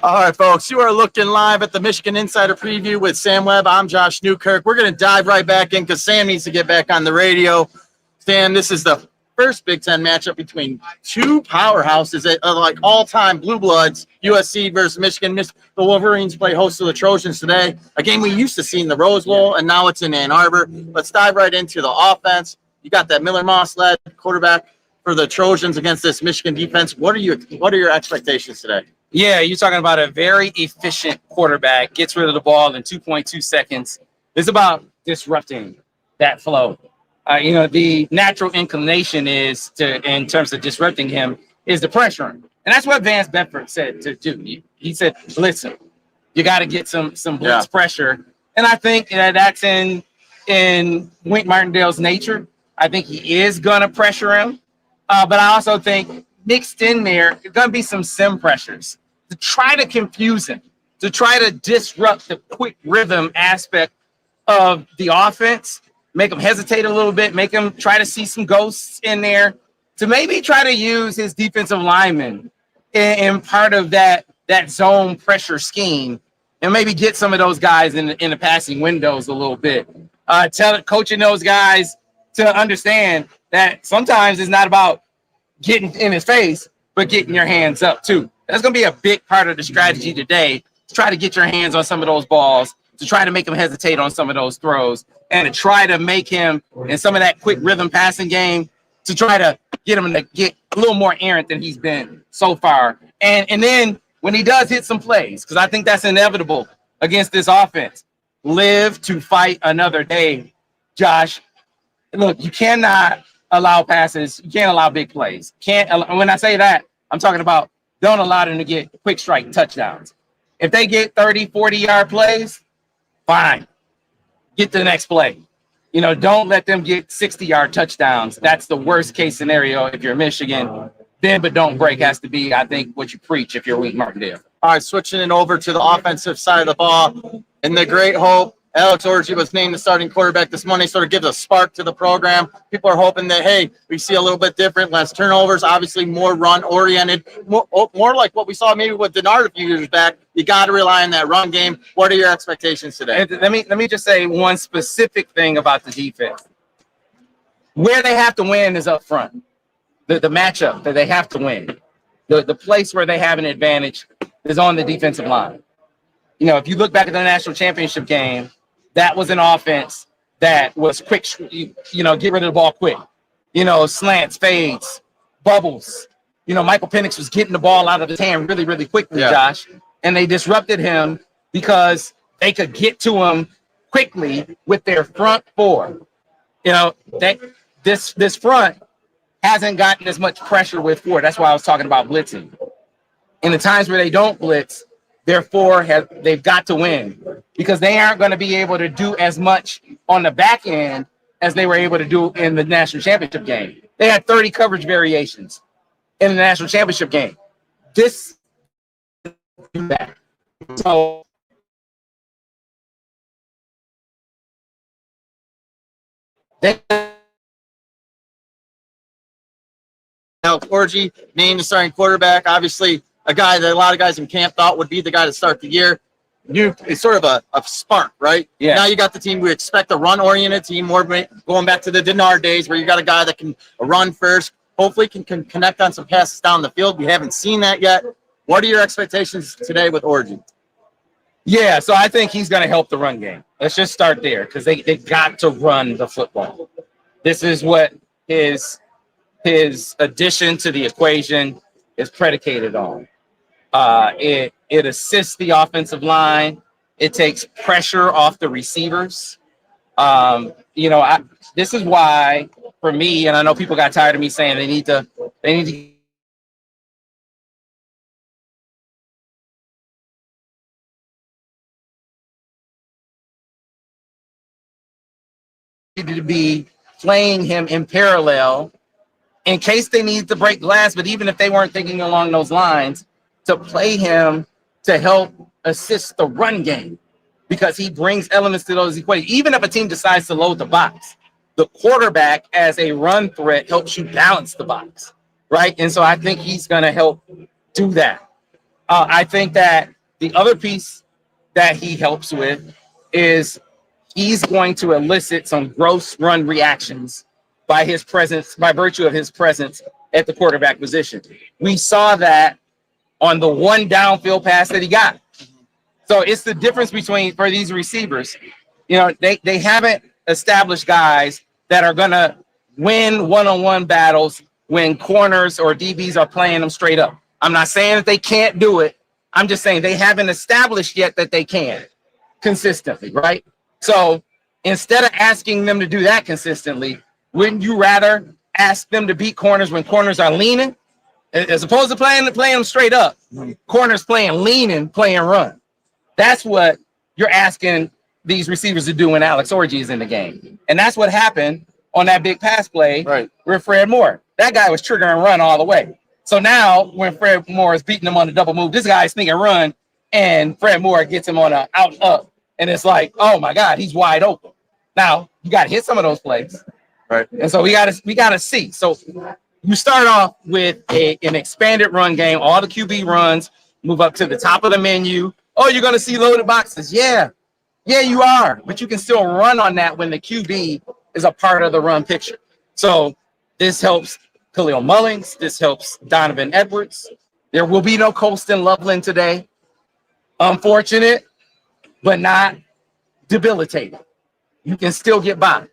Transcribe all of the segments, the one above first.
All right, folks, you are looking live at the Michigan Insider Preview with Sam Webb. I'm Josh Newkirk. We're going to dive right back in because Sam needs to get back on the radio. Sam, this is the first Big Ten matchup between two powerhouses at like all-time blue bloods, USC versus Michigan. The Wolverines play host to the Trojans today, a game we used to see in the Rose Bowl, and now it's in Ann Arbor. Let's dive right into the offense. You got that Miller Moss-led quarterback for the Trojans against this Michigan defense. What are your expectations today? Yeah, you're talking about a very efficient quarterback, gets rid of the ball in 2.2 seconds. It's about disrupting that flow. The natural inclination is in terms of disrupting him, is to pressure him. And that's what Vance Bedford said to do. He said, listen, you got to get some blitz pressure. And I think that's in Wink Martindale's nature. I think he is going to pressure him. But I also think mixed in there, there's going to be some sim pressures to try to confuse him, to try to disrupt the quick rhythm aspect of the offense, make him hesitate a little bit, make him try to see some ghosts in there, to maybe try to use his defensive lineman in part of that zone pressure scheme, and maybe get some of those guys in the passing windows a little bit. Coaching those guys to understand that sometimes it's not about getting in his face, but getting your hands up too. That's going to be a big part of the strategy today, to try to get your hands on some of those balls, to try to make him hesitate on some of those throws, and to try to make him in some of that quick rhythm passing game, to try to get him to get a little more errant than he's been so far. And then when he does hit some plays, because I think that's inevitable against this offense, live to fight another day. Josh, look, you cannot allow passes. You can't allow big plays. When I say that, I'm talking about don't allow them to get quick strike touchdowns. If they get 30, 40-yard plays, fine. Get to the next play. Don't let them get 60-yard touchdowns. That's the worst case scenario if you're Michigan. Bend but don't break has to be, I think, what you preach if you're Wink Martindale. All right, switching it over to the offensive side of the ball. In the great hope, Alex Orji was named the starting quarterback this morning, sort of gives a spark to the program. People are hoping that, hey, we see a little bit different, less turnovers, obviously more run-oriented, more like what we saw maybe with Denard a few years back. You got to rely on that run game. What are your expectations today? Let me just say one specific thing about the defense. Where they have to win is up front. The matchup that they have to win. The place where they have an advantage is on the defensive line. If you look back at the national championship game, that was an offense that was quick, get rid of the ball quick. Slants, fades, bubbles. Michael Penix was getting the ball out of his hand really, really quickly, Josh. And they disrupted him because they could get to him quickly with their front four. This front hasn't gotten as much pressure with four. That's why I was talking about blitzing. In the times where they don't blitz, therefore, they've got to win because they aren't going to be able to do as much on the back end as they were able to do in the national championship game. They had 30 coverage variations in the national championship game. This do that. So Alex Orji named the starting quarterback. Obviously, a guy that a lot of guys in camp thought would be the guy to start the year. It's sort of a spark, right? Yeah. Now you got the team. We expect a run-oriented team, more going back to the Denard days where you got a guy that can run first, hopefully can connect on some passes down the field. We haven't seen that yet. What are your expectations today with Orji? Yeah, so I think he's going to help the run game. Let's just start there because they got to run the football. This is what his addition to the equation is predicated on. It assists the offensive line. It takes pressure off the receivers. This is why, for me, and I know people got tired of me saying they need to be playing him in parallel in case they need to break glass. But even if they weren't thinking along those lines, to play him to help assist the run game because he brings elements to those equations. Even if a team decides to load the box, the quarterback as a run threat helps you balance the box, right? And so I think he's going to help do that. I think that the other piece that he helps with is he's going to elicit some gross run reactions by his presence, by virtue of his presence at the quarterback position. We saw that on the one downfield pass that he got. So it's the difference between, for these receivers, you know, they haven't established guys that are going to win one-on-one battles when corners or DBs are playing them straight up. I'm not saying that they can't do it. I'm just saying they haven't established yet that they can consistently, right? So instead of asking them to do that consistently, wouldn't you rather ask them to beat corners when corners are leaning, as opposed to playing them straight up? Corners playing leaning, playing run. That's what you're asking these receivers to do when Alex Orji is in the game. And that's what happened on that big pass play with Fred Moore. That guy was trigger and run all the way. So now when Fred Moore is beating him on the double move, this guy is thinking run, and Fred Moore gets him on an out up. And it's like, oh my God, he's wide open. Now you got to hit some of those plays. Right. And so we gotta see. So you start off with an expanded run game, all the QB runs, move up to the top of the menu. Oh, you're gonna see loaded boxes. Yeah, you are, but you can still run on that when the QB is a part of the run picture. So this helps Khalil Mullings, this helps Donovan Edwards. There will be no Colston Loveland today. Unfortunate, but not debilitating. You can still get by.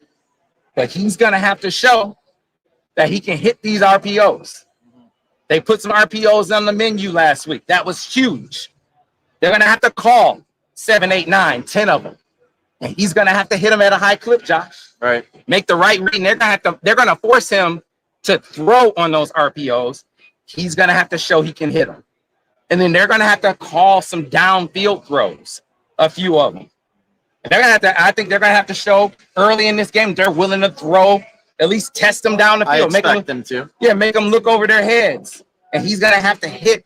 But he's going to have to show that he can hit these RPOs. They put some RPOs on the menu last week. That was huge. They're going to have to call 7, 8, 9, 10 of them. And he's going to have to hit them at a high clip, Josh. Right. Make the right read. And they're going to force him to throw on those RPOs. He's going to have to show he can hit them. And then they're going to have to call some downfield throws, a few of them. They're gonna have to. I think they're gonna have to show early in this game they're willing to throw, at least test them down the field. I expect them to. Yeah, make them look over their heads, and he's gonna have to hit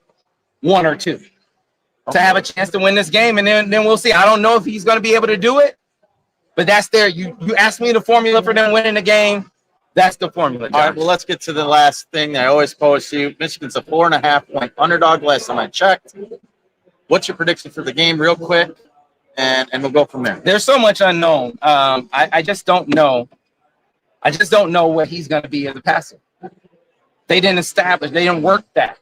one or two to have a chance to win this game. And then we'll see. I don't know if he's gonna be able to do it, but that's there. You asked me the formula for them winning the game. That's the formula, Josh. All right. Well, let's get to the last thing that I always pose to you. Michigan's a 4.5-point underdog last time I checked. What's your prediction for the game, real quick? And we'll go from there. There's so much unknown. I just don't know. I just don't know what he's going to be as a passer. They didn't establish. They didn't work that.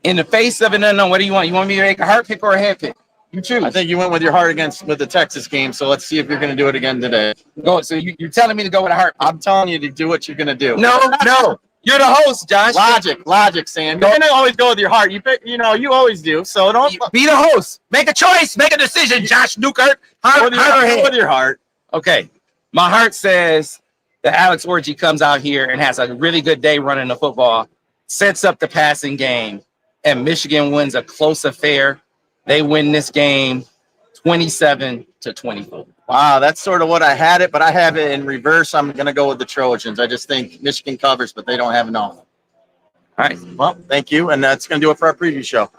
In the face of an unknown, what do you want? You want me to make a heart pick or a head pick? You choose. I think you went with your heart with the Texas game, so let's see if you're going to do it again today. Go. So you're telling me to go with a heart pick. I'm telling you to do what you're going to do. No. You're the host, Josh. Logic, Sam. You're gonna always go with your heart. You always do. So don't be the host. Make a choice. Make a decision, Josh Newkirk. Go with your heart. Okay. My heart says that Alex Orji comes out here and has a really good day running the football, sets up the passing game, and Michigan wins a close affair. They win this game 27-24. Wow, that's sort of what I had it, but I have it in reverse. I'm going to go with the Trojans. I just think Michigan covers, but they don't have enough. All right. Well, thank you, and that's going to do it for our preview show.